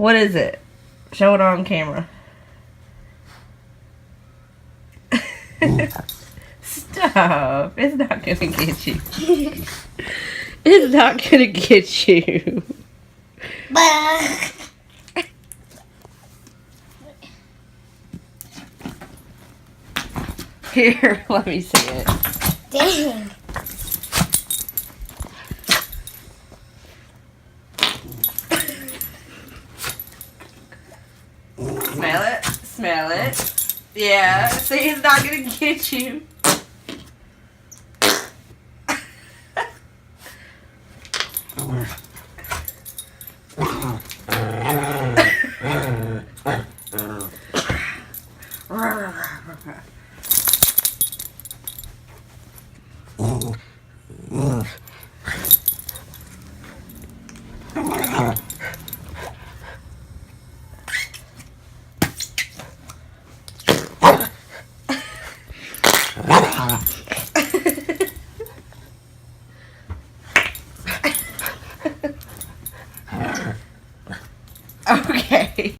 What is it? Show it on camera. Stop. It's not gonna get you. It's not gonna get you. Here, let me see it. Dang. Smell it. Smell it. Yeah. See, it's not gonna get you.